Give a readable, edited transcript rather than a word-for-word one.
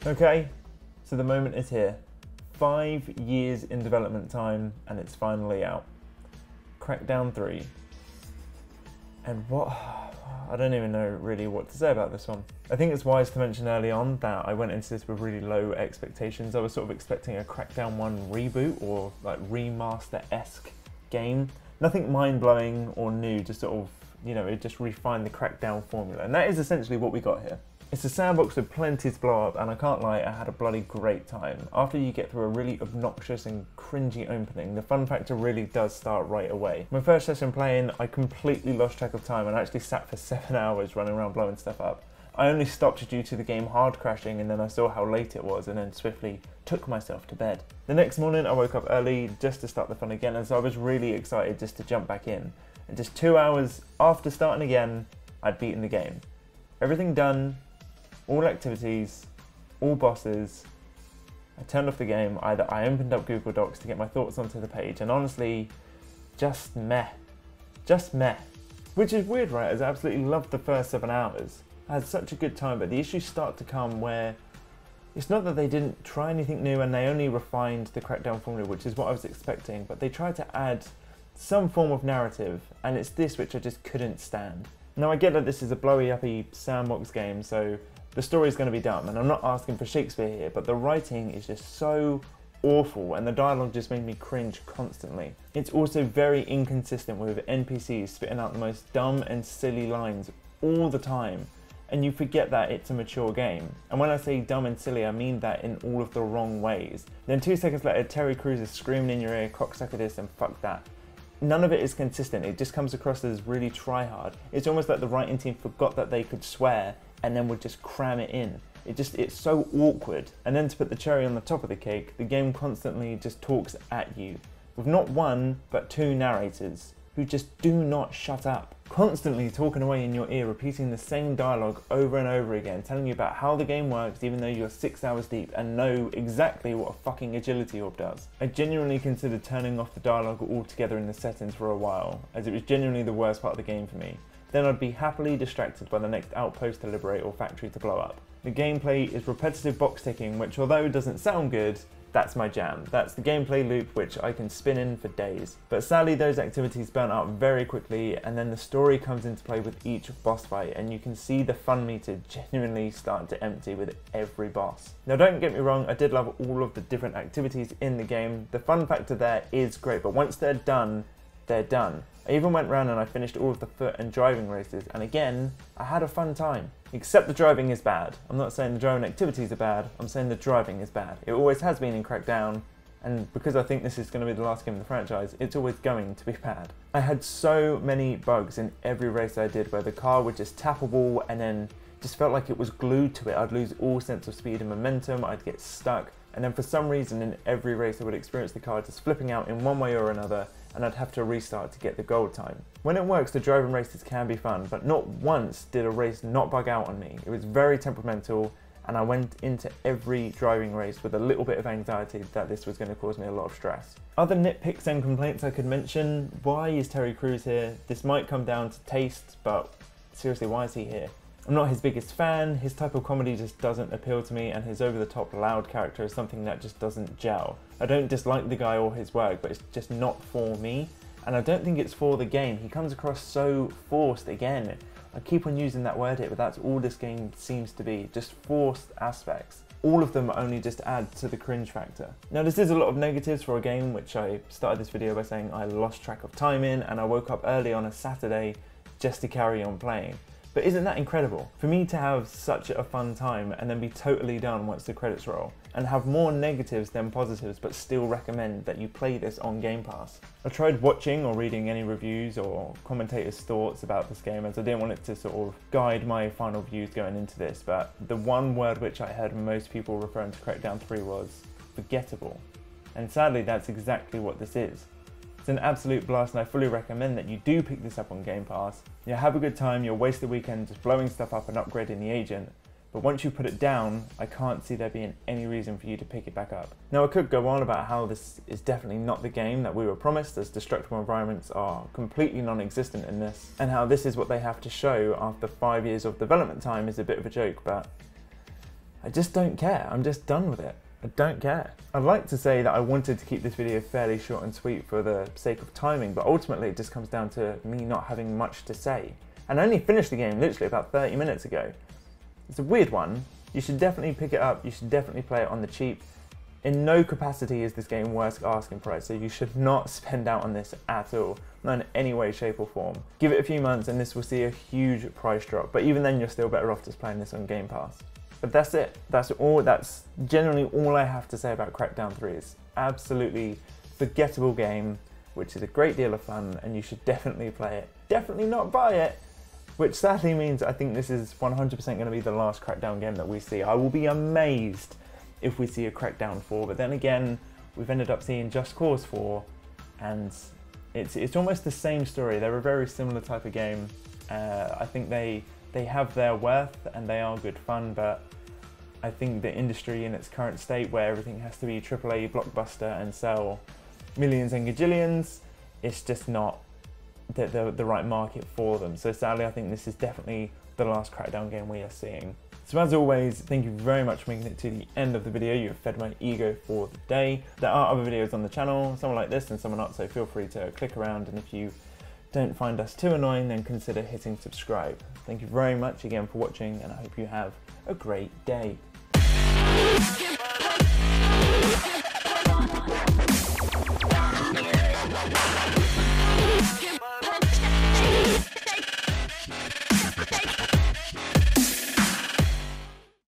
Okay, so the moment is here. 5 years in development time and it's finally out. Crackdown 3. And I don't even know really what to say about this one. I think it's wise to mention early on that I went into this with really low expectations. I was sort of expecting a Crackdown 1 reboot or like remaster-esque game. Nothing mind-blowing or new, just sort of, it just refined the Crackdown formula. And that is essentially what we got here. It's a sandbox with plenty to blow up, and I can't lie, I had a bloody great time. After you get through a really obnoxious and cringy opening, the fun factor really does start right away. My first session playing, I completely lost track of time and I actually sat for 7 hours running around blowing stuff up. I only stopped due to the game hard crashing, and then I saw how late it was and then swiftly took myself to bed. The next morning I woke up early just to start the fun again, and so I was really excited just to jump back in. And just 2 hours after starting again, I'd beaten the game. Everything done, all activities, all bosses. I turned off the game, I opened up Google Docs to get my thoughts onto the page, and honestly, just meh. Just meh. Which is weird, right, as I absolutely loved the first 7 hours. I had such a good time, but the issues start to come where it's not that they didn't try anything new and they only refined the Crackdown formula, which is what I was expecting, but they tried to add some form of narrative, and it's this which I just couldn't stand. Now I get that this is a blowy uppy sandbox game, so the story's going to be dumb, and I'm not asking for Shakespeare here, but the writing is just so awful and the dialogue just made me cringe constantly. It's also very inconsistent with NPCs spitting out the most dumb and silly lines all the time, and you forget that it's a mature game. And when I say dumb and silly, I mean that in all of the wrong ways. Then 2 seconds later, Terry Crews is screaming in your ear, cocksucker this and fuck that. None of it is consistent, it just comes across as really try-hard. It's almost like the writing team forgot that they could swear and then would just cram it in. It's so awkward. And then to put the cherry on the top of the cake, the game constantly just talks at you, with not one, but 2 narrators, who just do not shut up. Constantly talking away in your ear, repeating the same dialogue over and over again, telling you about how the game works even though you're 6 hours deep and know exactly what a fucking agility orb does. I genuinely considered turning off the dialogue altogether in the settings for a while, as it was genuinely the worst part of the game for me. Then I'd be happily distracted by the next outpost to liberate or factory to blow up. The gameplay is repetitive box ticking, which although doesn't sound good, that's my jam. That's the gameplay loop which I can spin in for days. But sadly those activities burn out very quickly, and then the story comes into play with each boss fight, and you can see the fun meter genuinely start to empty with every boss. Now don't get me wrong, I did love all of the different activities in the game. The fun factor there is great, but once they're done, they're done. I even went round and I finished all of the foot and driving races, and again, I had a fun time. Except the driving is bad. I'm not saying the driving activities are bad, I'm saying the driving is bad. It always has been in Crackdown, and because I think this is going to be the last game of the franchise, it's always going to be bad. I had so many bugs in every race I did where the car would just tap a wall and then just felt like it was glued to it. I'd lose all sense of speed and momentum, I'd get stuck, and then for some reason in every race I would experience the car just flipping out in one way or another, and I'd have to restart to get the gold time. When it works, the driving races can be fun, but not once did a race not bug out on me. It was very temperamental, and I went into every driving race with a little bit of anxiety that this was going to cause me a lot of stress. Other nitpicks and complaints I could mention: why is Terry Crews here? This might come down to taste, but seriously, why is he here? I'm not his biggest fan, his type of comedy just doesn't appeal to me, and his over-the-top loud character is something that just doesn't gel. I don't dislike the guy or his work, but it's just not for me, and I don't think it's for the game. He comes across so forced again. I keep on using that word here, but that's all this game seems to be, just forced aspects. All of them only just add to the cringe factor. Now this is a lot of negatives for a game which I started this video by saying I lost track of time in, and I woke up early on a Saturday just to carry on playing. But isn't that incredible? For me to have such a fun time and then be totally done once the credits roll, and have more negatives than positives but still recommend that you play this on Game Pass. I tried watching or reading any reviews or commentators' thoughts about this game, as I didn't want it to sort of guide my final views going into this, but the one word which I heard most people referring to Crackdown 3 was forgettable. And sadly that's exactly what this is. It's an absolute blast, and I fully recommend that you do pick this up on Game Pass. You'll have a good time, you'll waste the weekend just blowing stuff up and upgrading the agent, but once you put it down, I can't see there being any reason for you to pick it back up. Now I could go on about how this is definitely not the game that we were promised, as destructible environments are completely non-existent in this, and how this is what they have to show after 5 years of development time is a bit of a joke, but I just don't care. I'm just done with it. I don't care. I'd like to say that I wanted to keep this video fairly short and sweet for the sake of timing, but ultimately it just comes down to me not having much to say. And I only finished the game literally about 30 minutes ago. It's a weird one. You should definitely pick it up. You should definitely play it on the cheap. In no capacity is this game worth asking price, so you should not spend out on this at all, not in any way, shape or form. Give it a few months and this will see a huge price drop, but even then you're still better off just playing this on Game Pass. But that's it. That's all. That's generally all I have to say about Crackdown 3. It's absolutely forgettable game, which is a great deal of fun, and you should definitely play it. Definitely not buy it, which sadly means I think this is 100% going to be the last Crackdown game that we see. I will be amazed if we see a Crackdown 4, but then again, we've ended up seeing Just Cause 4, and it's almost the same story. They're a very similar type of game. I think they have their worth and they are good fun, but I think the industry in its current state where everything has to be AAA blockbuster and sell millions and gajillions, it's just not the right market for them. So sadly, I think this is definitely the last Crackdown game we are seeing. So as always, thank you very much for making it to the end of the video. You have fed my ego for the day. There are other videos on the channel, some like this and some are not, so feel free to click around, and if you don't find us too annoying, then consider hitting subscribe. Thank you very much again for watching, and I hope you have a great day.